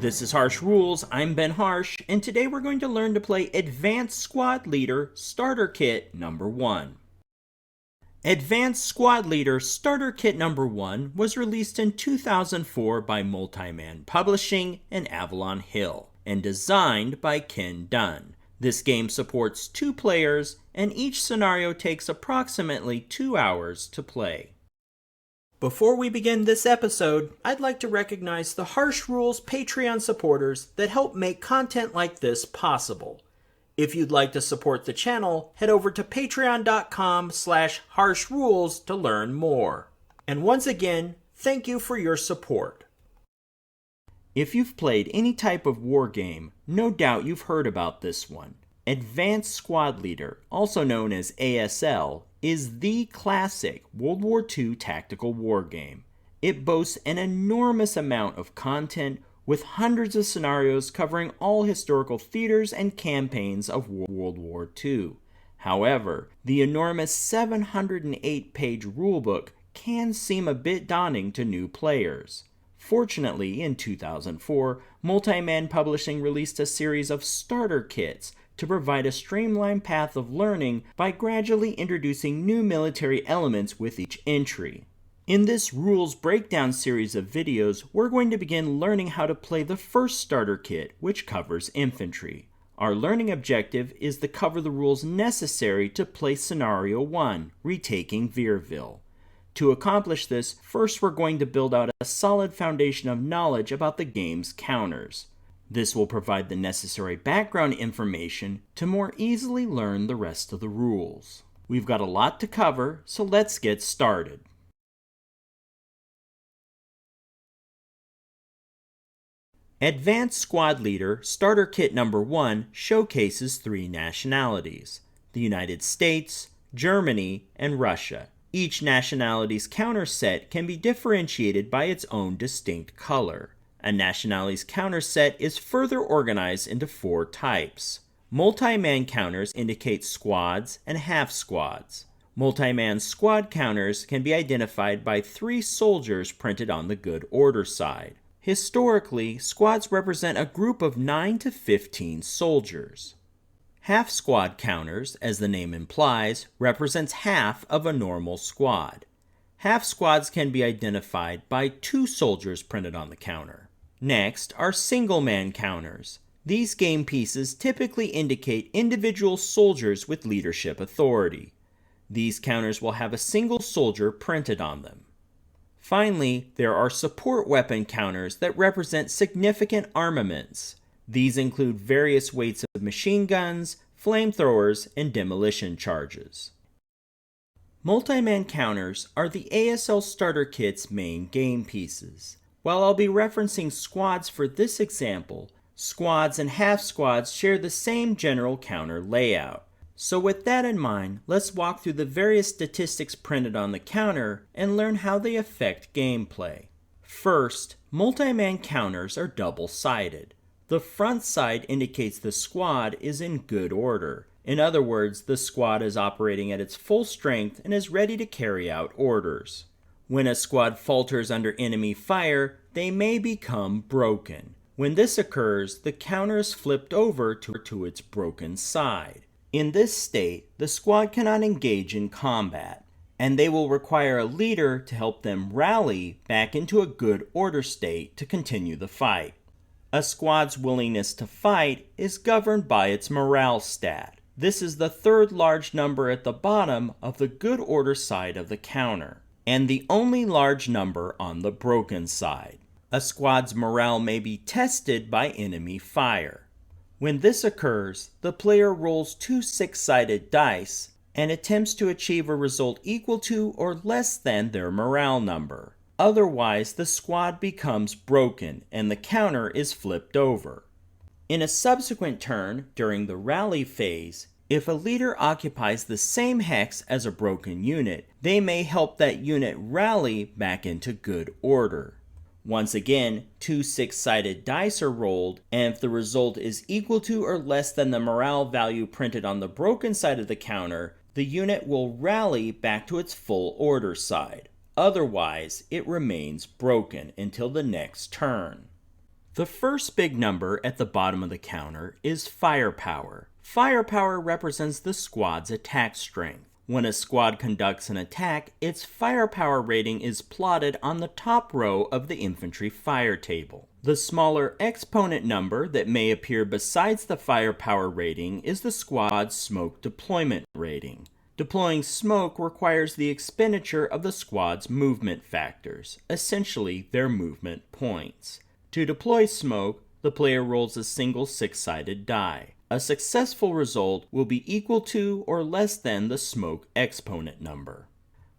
This is Harsh Rules, I'm Ben Harsh, and today we're going to learn to play Advanced Squad Leader Starter Kit number 1. Advanced Squad Leader Starter Kit number 1 was released in 2004 by Multiman Publishing and Avalon Hill, and designed by Ken Dunn. This game supports 2 players, and each scenario takes approximately 2 hours to play. Before we begin this episode, I'd like to recognize the Harsh Rules Patreon supporters that help make content like this possible. If you'd like to support the channel, head over to patreon.com/harshrules to learn more. And once again, thank you for your support. If you've played any type of war game, no doubt you've heard about this one. Advanced Squad Leader, also known as ASL, is the classic World War II tactical war game. It boasts an enormous amount of content with hundreds of scenarios covering all historical theaters and campaigns of World War II. However, the enormous 708-page rulebook can seem a bit daunting to new players. Fortunately, in 2004, Multiman Publishing released a series of starter kits to provide a streamlined path of learning by gradually introducing new military elements with each entry. In this rules breakdown series of videos, we're going to begin learning how to play the first starter kit, which covers infantry. Our learning objective is to cover the rules necessary to play Scenario 1, retaking Veerville. To accomplish this, first we're going to build out a solid foundation of knowledge about the game's counters. This will provide the necessary background information to more easily learn the rest of the rules. We've got a lot to cover, so let's get started. Advanced Squad Leader Starter Kit number 1 showcases 3 nationalities: the United States, Germany, and Russia. Each nationality's counter set can be differentiated by its own distinct color. A nationality's counter set is further organized into 4 types. Multi-man counters indicate squads and half squads. Multi-man squad counters can be identified by 3 soldiers printed on the good order side. Historically, squads represent a group of 9 to 15 soldiers. Half squad counters, as the name implies, represents half of a normal squad. Half squads can be identified by 2 soldiers printed on the counter. Next are single-man counters. These game pieces typically indicate individual soldiers with leadership authority. These counters will have a single soldier printed on them. Finally, there are support weapon counters that represent significant armaments. These include various weights of machine guns, flamethrowers, and demolition charges. Multi-man counters are the ASL Starter Kit's main game pieces. While I'll be referencing squads for this example, squads and half squads share the same general counter layout. So with that in mind, let's walk through the various statistics printed on the counter and learn how they affect gameplay. First, multi-man counters are double-sided. The front side indicates the squad is in good order. In other words, the squad is operating at its full strength and is ready to carry out orders. When a squad falters under enemy fire, they may become broken. When this occurs, the counter is flipped over to its broken side. In this state, the squad cannot engage in combat, and they will require a leader to help them rally back into a good order state to continue the fight. A squad's willingness to fight is governed by its morale stat. This is the 3rd large number at the bottom of the good order side of the counter, and the only large number on the broken side. A squad's morale may be tested by enemy fire. When this occurs, the player rolls 2 6-sided dice and attempts to achieve a result equal to or less than their morale number. Otherwise, the squad becomes broken and the counter is flipped over. In a subsequent turn, during the rally phase, if a leader occupies the same hex as a broken unit, they may help that unit rally back into good order. Once again, 2 6-sided dice are rolled, and if the result is equal to or less than the morale value printed on the broken side of the counter, the unit will rally back to its full order side. Otherwise, it remains broken until the next turn. The first big number at the bottom of the counter is firepower. Firepower represents the squad's attack strength. When a squad conducts an attack, its firepower rating is plotted on the top row of the infantry fire table. The smaller exponent number that may appear besides the firepower rating is the squad's smoke deployment rating. Deploying smoke requires the expenditure of the squad's movement factors, essentially their movement points. To deploy smoke, the player rolls a single 6-sided die. A successful result will be equal to or less than the smoke exponent number.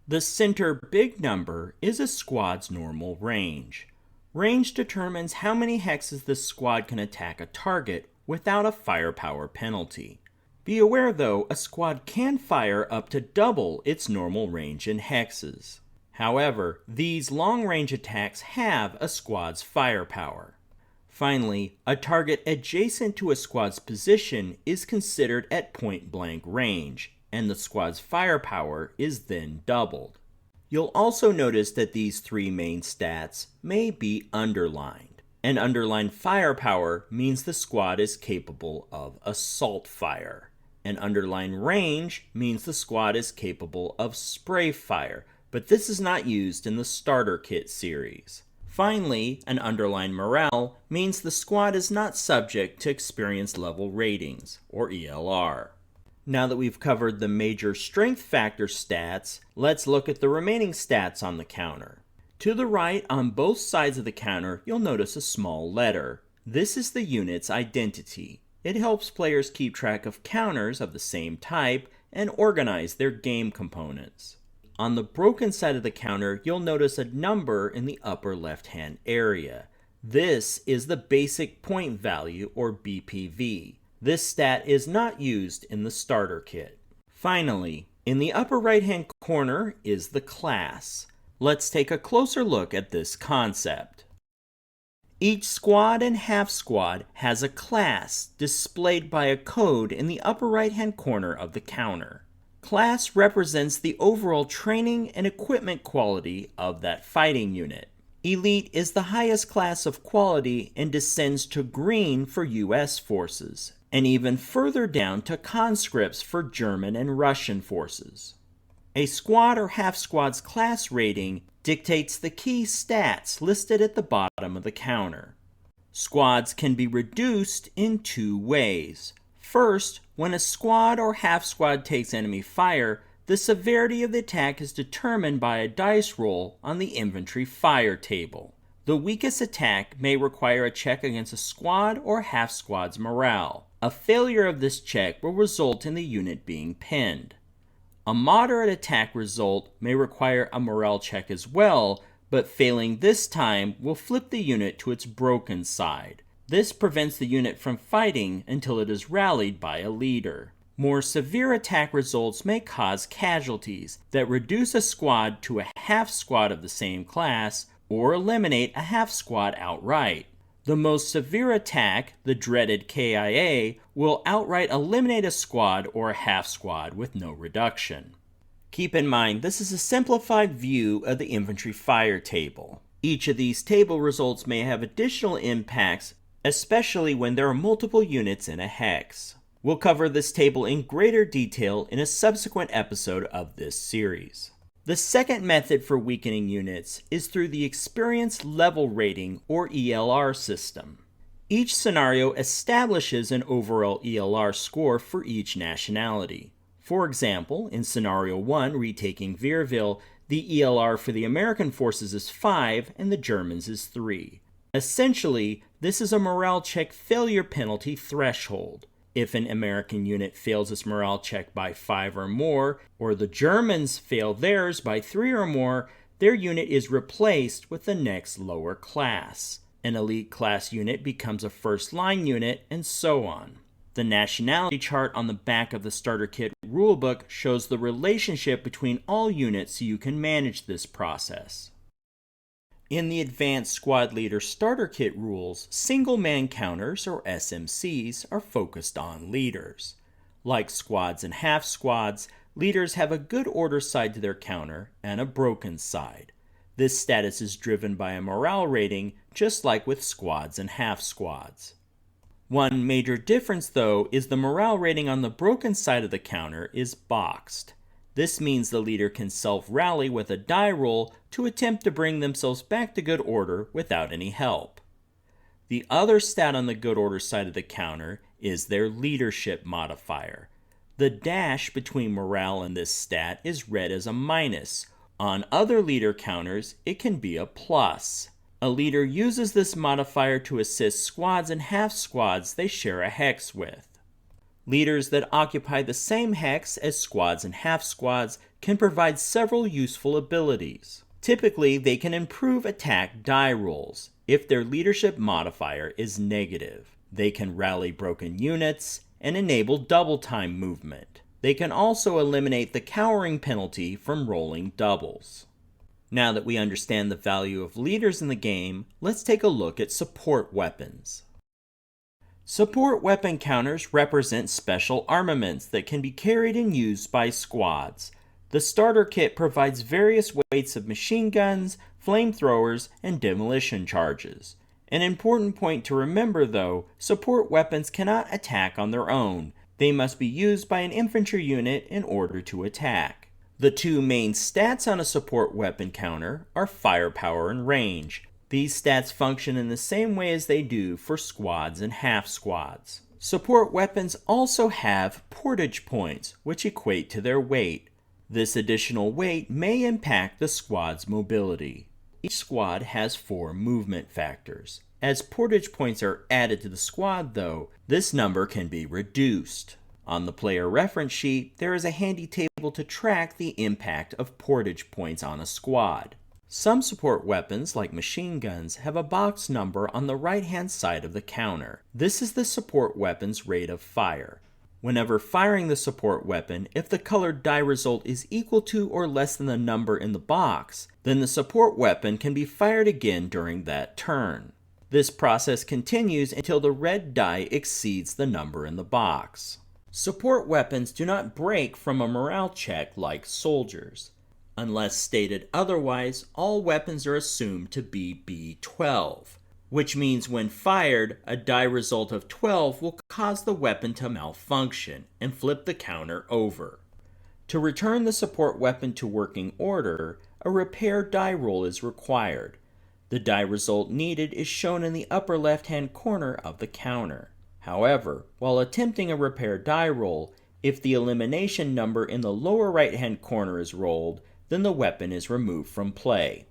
The center big number is a squad's normal range. Range determines how many hexes the squad can attack a target without a firepower penalty. Be aware though, a squad can fire up to double its normal range in hexes. However, these long-range attacks have a squad's firepower. Finally, a target adjacent to a squad's position is considered at point-blank range, and the squad's firepower is then doubled. You'll also notice that these three main stats may be underlined. An underlined firepower means the squad is capable of assault fire. An underlined range means the squad is capable of spray fire, but this is not used in the starter kit series. Finally, an underlined morale means the squad is not subject to experience level ratings, or ELR. Now that we've covered the major strength factor stats, let's look at the remaining stats on the counter. To the right, on both sides of the counter, you'll notice a small letter. This is the unit's identity. It helps players keep track of counters of the same type and organize their game components. On the broken side of the counter, you'll notice a number in the upper left-hand area. This is the basic point value, or BPV. This stat is not used in the starter kit. Finally, in the upper right-hand corner is the class. Let's take a closer look at this concept. Each squad and half squad has a class displayed by a code in the upper right-hand corner of the counter. Class represents the overall training and equipment quality of that fighting unit. Elite is the highest class of quality and descends to green for US forces, and even further down to conscripts for German and Russian forces. A squad or half squad's class rating dictates the key stats listed at the bottom of the counter. Squads can be reduced in two ways. First, when a squad or half squad takes enemy fire, the severity of the attack is determined by a dice roll on the infantry fire table. The weakest attack may require a check against a squad or half squad's morale. A failure of this check will result in the unit being pinned. A moderate attack result may require a morale check as well, but failing this time will flip the unit to its broken side. This prevents the unit from fighting until it is rallied by a leader. More severe attack results may cause casualties that reduce a squad to a half squad of the same class or eliminate a half squad outright. The most severe attack, the dreaded KIA, will outright eliminate a squad or a half squad with no reduction. Keep in mind, this is a simplified view of the infantry fire table. Each of these table results may have additional impacts, especially when there are multiple units in a hex. We'll cover this table in greater detail in a subsequent episode of this series. The second method for weakening units is through the Experience Level Rating, or ELR system. Each scenario establishes an overall ELR score for each nationality. For example, in Scenario 1, retaking Vierville, the ELR for the American forces is 5 and the Germans is 3. Essentially, this is a morale check failure penalty threshold. If an American unit fails its morale check by 5 or more, or the Germans fail theirs by 3 or more, their unit is replaced with the next lower class. An elite class unit becomes a first line unit, and so on. The nationality chart on the back of the starter kit rulebook shows the relationship between all units so you can manage this process. In the Advanced Squad Leader Starter Kit rules, single-man counters, or SMCs, are focused on leaders. Like squads and half squads, leaders have a good order side to their counter and a broken side. This status is driven by a morale rating, just like with squads and half squads. One major difference, though, is the morale rating on the broken side of the counter is boxed. This means the leader can self-rally with a die roll to attempt to bring themselves back to good order without any help. The other stat on the good order side of the counter is their leadership modifier. The dash between morale and this stat is read as a minus. On other leader counters, it can be a plus. A leader uses this modifier to assist squads and half squads they share a hex with. Leaders that occupy the same hex as squads and half squads can provide several useful abilities. Typically, they can improve attack die rolls if their leadership modifier is negative. They can rally broken units and enable double time movement. They can also eliminate the cowering penalty from rolling doubles. Now that we understand the value of leaders in the game, let's take a look at support weapons. Support weapon counters represent special armaments that can be carried and used by squads. The starter kit provides various weights of machine guns, flamethrowers, and demolition charges. An important point to remember, though, support weapons cannot attack on their own. They must be used by an infantry unit in order to attack. The two main stats on a support weapon counter are firepower and range. These stats function in the same way as they do for squads and half squads. Support weapons also have portage points, which equate to their weight. This additional weight may impact the squad's mobility. Each squad has 4 movement factors. As portage points are added to the squad, though, this number can be reduced. On the player reference sheet, there is a handy table to track the impact of portage points on a squad. Some support weapons, like machine guns, have a box number on the right-hand side of the counter. This is the support weapon's rate of fire. Whenever firing the support weapon, if the colored die result is equal to or less than the number in the box, then the support weapon can be fired again during that turn. This process continues until the red die exceeds the number in the box. Support weapons do not break from a morale check like soldiers. Unless stated otherwise, all weapons are assumed to be B12, which means when fired, a die result of 12 will cause the weapon to malfunction and flip the counter over. To return the support weapon to working order, a repair die roll is required. The die result needed is shown in the upper left-hand corner of the counter. However, while attempting a repair die roll, if the elimination number in the lower right-hand corner is rolled, then the weapon is removed from play.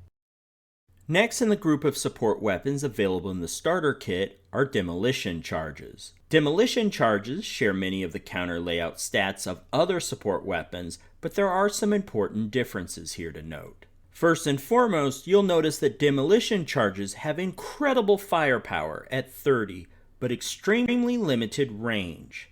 Next in the group of support weapons available in the starter kit are Demolition Charges. Demolition Charges share many of the counter layout stats of other support weapons, but there are some important differences here to note. First and foremost, you'll notice that Demolition Charges have incredible firepower at 30, but extremely limited range.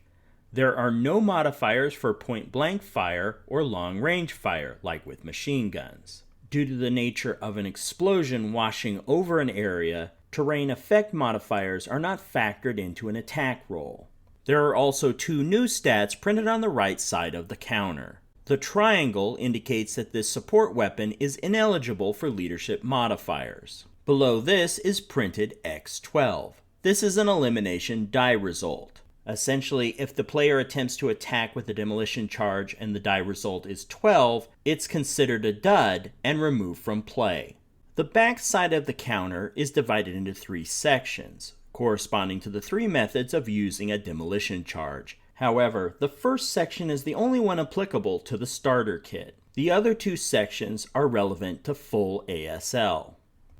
There are no modifiers for point-blank fire or long-range fire, like with machine guns. Due to the nature of an explosion washing over an area, terrain effect modifiers are not factored into an attack roll. There are also 2 new stats printed on the right side of the counter. The triangle indicates that this support weapon is ineligible for leadership modifiers. Below this is printed X12. This is an elimination die result. Essentially, if the player attempts to attack with a demolition charge and the die result is 12, it's considered a dud and removed from play. The back side of the counter is divided into 3 sections, corresponding to the 3 methods of using a demolition charge. However, the first section is the only one applicable to the starter kit. The other 2 sections are relevant to full ASL.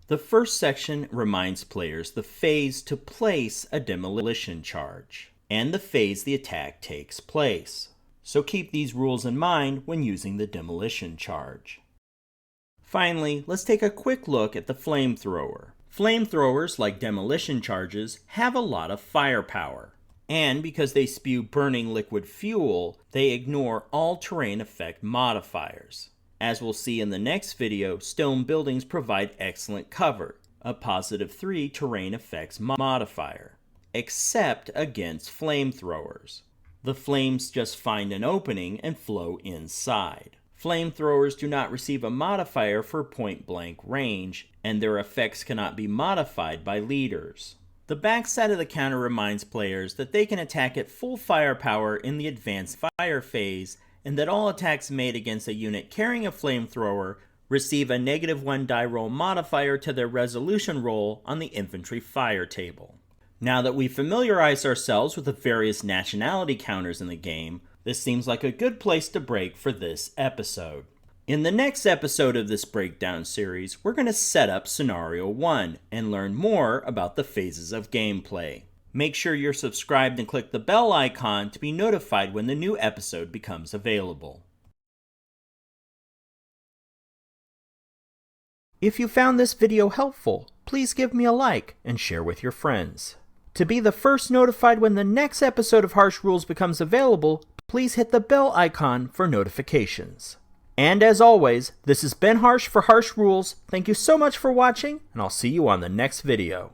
The first section reminds players the phase to place a demolition charge and the phase the attack takes place. So keep these rules in mind when using the demolition charge. Finally, let's take a quick look at the flamethrower. Flamethrowers, like demolition charges, have a lot of firepower. And because they spew burning liquid fuel, they ignore all terrain effect modifiers. As we'll see in the next video, stone buildings provide excellent cover, a +3 terrain effects modifier, except against flamethrowers. The flames just find an opening and flow inside. Flamethrowers do not receive a modifier for point-blank range, and their effects cannot be modified by leaders. The backside of the counter reminds players that they can attack at full firepower in the advanced fire phase, and that all attacks made against a unit carrying a flamethrower receive a -1 die roll modifier to their resolution roll on the infantry fire table. Now that we've familiarized ourselves with the various nationality counters in the game, this seems like a good place to break for this episode. In the next episode of this breakdown series, we're going to set up Scenario 1 and learn more about the phases of gameplay. Make sure you're subscribed and click the bell icon to be notified when the new episode becomes available. If you found this video helpful, please give me a like and share with your friends. To be the first notified when the next episode of Harsh Rules becomes available, please hit the bell icon for notifications. And as always, this has been Harsh for Harsh Rules. Thank you so much for watching, and I'll see you on the next video.